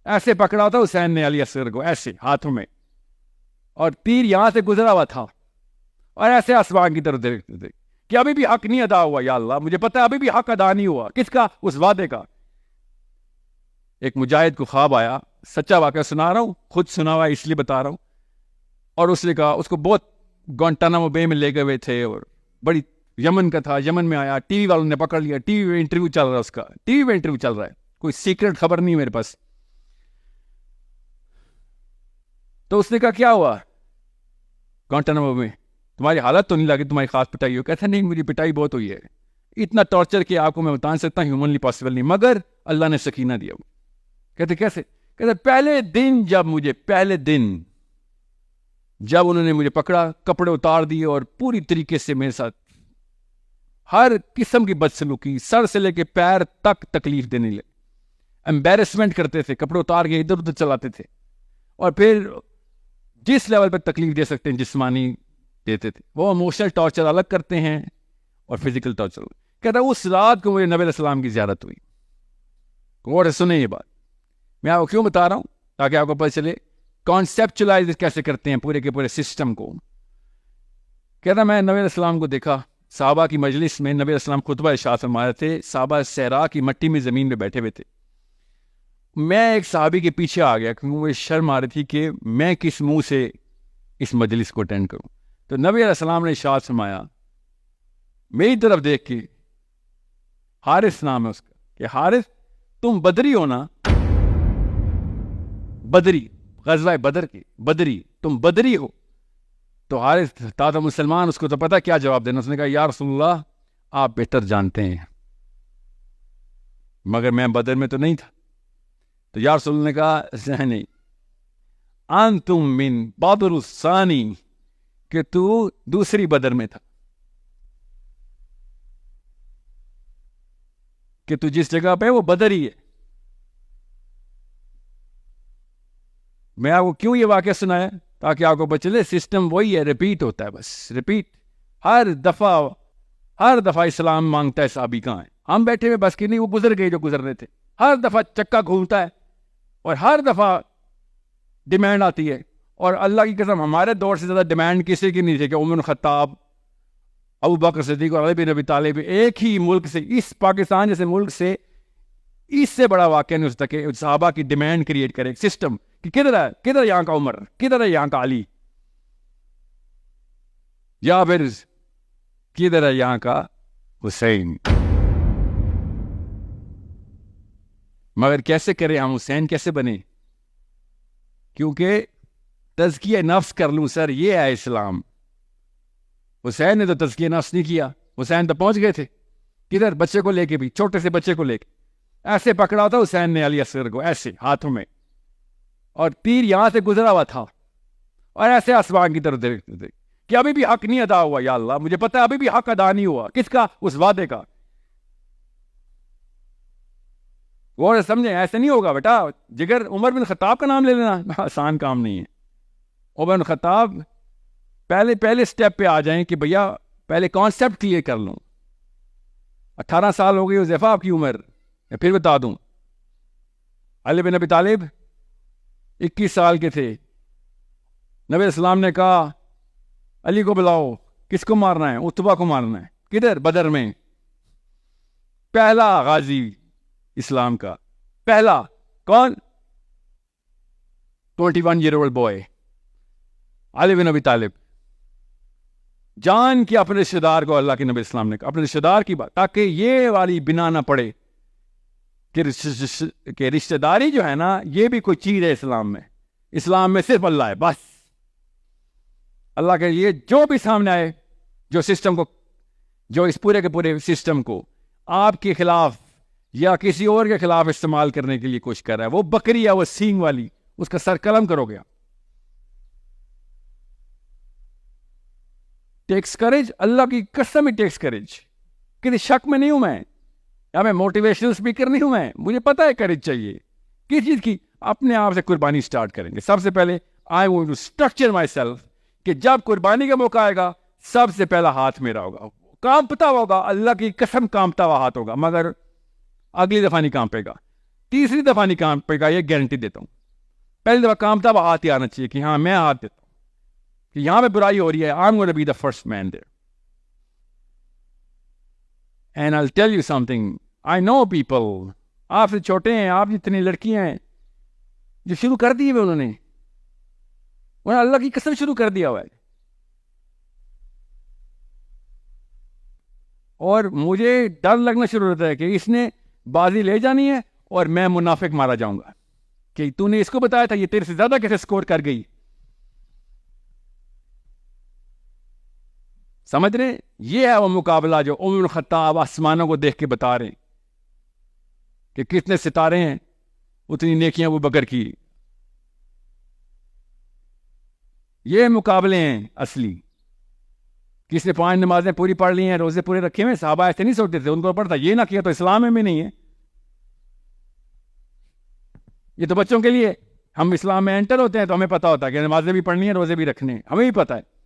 ایسے پکڑا تھا حسین نے علی اصغر کو ایسے ہاتھوں میں, اور تیر یہاں سے گزرا ہوا تھا, اور ایسے آسمان کی طرف دیکھتے تھے کہ ابھی بھی حق نہیں ادا ہوا. یا اللہ مجھے پتا ہے ابھی بھی حق ادا نہیں ہوا. کس کا؟ اس وعدے کا. ایک مجاہد کو خواب آیا, سچا واقعہ سنا رہا ہوں, خود سنا ہوا اس لیے بتا رہا ہوں. اور اس نے کہا, اس کو بہت گوانٹانامو بے میں لے گئے ہوئے تھے, اور بڑی یمن کا تھا. یمن میں آیا, ٹی وی والوں نے پکڑ لیا, ٹی وی میں انٹرویو چل رہا ہے, اس کا ٹی وی میں انٹرویو چل رہا ہے, کوئی سیکرٹ خبر نہیں میرے پاس. تو اس نے کہا کیا ہوا گوانٹانامو میں, تمہاری حالت تو نہیں لگی, تمہاری خاص پٹائی ہو. کہتا نہیں مجھے پٹائی بہت ہوئی ہے, اتنا ٹارچر کہ آپ کو میں بتا سکتا ہوں ہیومنلی پاسبل نہیں, مگر اللہ نے سکینہ دیا. کہتے کیسے؟ کہتے پہلے دن جب انہوں نے مجھے پکڑا, کپڑے اتار دیے اور پوری طریقے سے میرے ساتھ ہر قسم کی بدسلوکی, سر سے لے کے پیر تک تکلیف دینے لگے, امبیرسمنٹ کرتے تھے, کپڑے اتار کے ادھر ادھر چلاتے تھے, اور پھر جس لیول پہ تکلیف دے سکتے ہیں جسمانی دیتے تھے. وہ ایموشنل ٹارچر الگ کرتے ہیں اور فزیکل ٹارچر. کہتا ہے اس رات کو مجھے نبی علیہ السلام کی زیارت ہوئی. غور سے سنیں یہ بات, میں آپ کو کیوں بتا رہا ہوں, تاکہ آپ کو پتہ چلے کانسیپچلائز کیسے کرتے ہیں پورے کے پورے سسٹم کو. کہتا میں نبی علیہ السلام کو دیکھا صحابہ کی مجلس میں. نبی علیہ السلام خطبہ ارشاد فرما رہے تھے, صحابہ صحرا کی مٹی میں زمین میں بیٹھے ہوئے تھے. میں ایک صحابی کے پیچھے آ گیا کیونکہ مجھے شرم آ رہی تھی کہ میں کس منہ سے اس مجلس کو اٹینڈ کروں. تو نبی علیہ السلام نے ارشاد فرمایا میری طرف دیکھ کے, حارث نام ہے اس کا, کہ حارث تم بدری ہو نا, بدری غزوہ بدر کی بدری, تم بدری ہو. تو حارث تھا مسلمان, اس کو تو پتا کیا جواب دینا. اس نے کہا یا رسول اللہ آپ بہتر جانتے ہیں, مگر میں بدر میں تو نہیں تھا. تو یا رسول اللہ نے کہا نہیں, انتم من بدر الثانی, کہ تو دوسری بدر میں تھا, کہ تو جس جگہ پہ وہ بدر ہی ہے. میں آپ کو کیوں یہ واقعہ سنایا, تاکہ آپ کو پتہ چلے سسٹم وہی ہے, ریپیٹ ہوتا ہے, بس ریپیٹ. ہر دفعہ اسلام مانگتا ہے صحابی کہاں ہے, ہم بیٹھے ہوئے بس کی نہیں, وہ گزر گئے جو گزرنے تھے. ہر دفعہ چکا گھومتا ہے, اور ہر دفعہ ڈیمانڈ آتی ہے. اور اللہ کی قسم ہمارے دور سے زیادہ ڈیمانڈ کسی کی نہیں تھی کہ عمر خطاب, ابو بکر صدیق اور علی بن ابی طالب ایک ہی ملک سے, اس پاکستان جیسے ملک سے, اس سے بڑا واقعہ نہیں ہو سکتا کہ صحابہ کی ڈیمانڈ کریٹ کرے ایک سسٹم کہ کدھر یہاں کا عمر, کدھر ہے یہاں کا علی, یا پھر کدھر ہے یہاں کا حسین. مگر کیسے کریں ہم حسین کیسے بنے؟ کیونکہ تزکیہ نفس کر لوں سر, یہ ہے اسلام. حسین نے تو تزکیہ نفس نہیں کیا. حسین تو پہنچ گئے تھے کدھر, بچے کو لے کے, بھی چھوٹے سے بچے کو لے کے ایسے پکڑا تھا حسین نے علی اصغر کو ایسے ہاتھوں میں, اور تیر یہاں سے گزرا ہوا تھا, اور ایسے آسمان کی طرف دیکھتے تھے کہ ابھی بھی حق نہیں ادا ہوا. یا اللہ مجھے پتا ہے ابھی بھی حق ادا نہیں ہوا. کس کا؟ اس وعدے کا. وہ سمجھیں, ایسے نہیں ہوگا بیٹا. جگر عمر بن خطاب کا نام لے لینا آسان کام نہیں ہے. عمر بن خطاب پہلے سٹیپ پہ آ جائیں کہ بھیا پہلے کانسیپٹ کلیئر کر لوں. 18 سال ہو گئی حذیفہ آپ کی عمر, میں پھر بتا دوں. علی بن ابی طالب 21 سال کے تھے. نبی علیہ السلام نے کہا علی کو بلاؤ. کس کو مارنا ہے؟ عتبہ کو مارنا ہے. کدھر؟ بدر میں. پہلا غازی اسلام کا, پہلا کون؟ 21 year old boy علی بن ابی طالب. جان کے اپنے رشتہ دار کو, اللہ کے نبی اسلام نے کہا اپنے رشتہ دار کی بات, تاکہ یہ والی بنا نہ پڑے کہ رشتہ داری جو ہے نا یہ بھی کوئی چیز ہے اسلام میں. اسلام میں صرف اللہ ہے بس. اللہ کے یہ جو بھی سامنے آئے, جو سسٹم کو, جو اس پورے کے پورے سسٹم کو آپ کے خلاف یا کسی اور کے خلاف استعمال کرنے کے لیے کوشش کر رہا ہے, وہ بکری ہے, وہ سینگ والی, اس کا سر قلم کرو گیا. ٹیکس کریج, اللہ کی قسم ہی ٹیکس کریج. کسی شک میں نہیں ہوں میں, یا میں موٹیویشنل اسپیکر نہیں ہوں میں. مجھے پتا ہے کریج چاہیے کس چیز کی. اپنے آپ سے قربانی سٹارٹ کریں گے. سب سے پہلے I want to structure myself کہ جب قربانی کا موقع آئے گا سب سے پہلا ہاتھ میرا ہوگا. کانپتا ہوگا, اللہ کی قسم کانپتا ہوا ہاتھ ہوگا, مگر اگلی دفعہ نہیں کانپے گا. تیسری دفعہ نہیں کام پڑے گا، یہ گارنٹی دیتا ہوں. پہلی دفعہ کام تھا وہ ہاتھ ہی آنا چاہیے کہ ہاں میں ہاتھ دیتا ہوں کہ یہاں پہ برائی ہو رہی ہے. I'm going to be the first man there. And I'll tell you something. I know people. آپ سے چھوٹے ہیں، آپ جتنی لڑکیاں ہیں جو شروع کر دی ہوئے، انہوں نے اللہ کی قسم شروع کر دیا ہوا ہے. اور مجھے ڈر لگنا شروع ہوتا ہے کہ اس نے بازی لے جانی ہے اور میں منافق مارا جاؤں گا کہ تو نے اس کو بتایا تھا یہ تیرے سے زیادہ کیسے سکور کر گئی. سمجھ رہے؟ یہ ہے وہ مقابلہ جو عمر بن الخطاب آسمانوں کو دیکھ کے بتا رہے ہیں کہ کتنے ستارے ہیں اتنی نیکیاں ابو بکر کی. یہ مقابلے ہیں اصلی. کس نے 5 نمازیں پوری پڑھ لی ہیں، روزے پورے رکھے ہوئے، صحابہ ایسے نہیں سوچتے تھے، ان کو پڑھتا یہ نہ کیا تو اسلام میں نہیں ہے. یہ تو بچوں کے لیے، ہم اسلام میں انٹر ہوتے ہیں تو ہمیں پتا ہوتا ہے کہ نمازیں بھی پڑھنی ہیں، روزے بھی رکھنے ہیں، ہمیں بھی پتا ہے.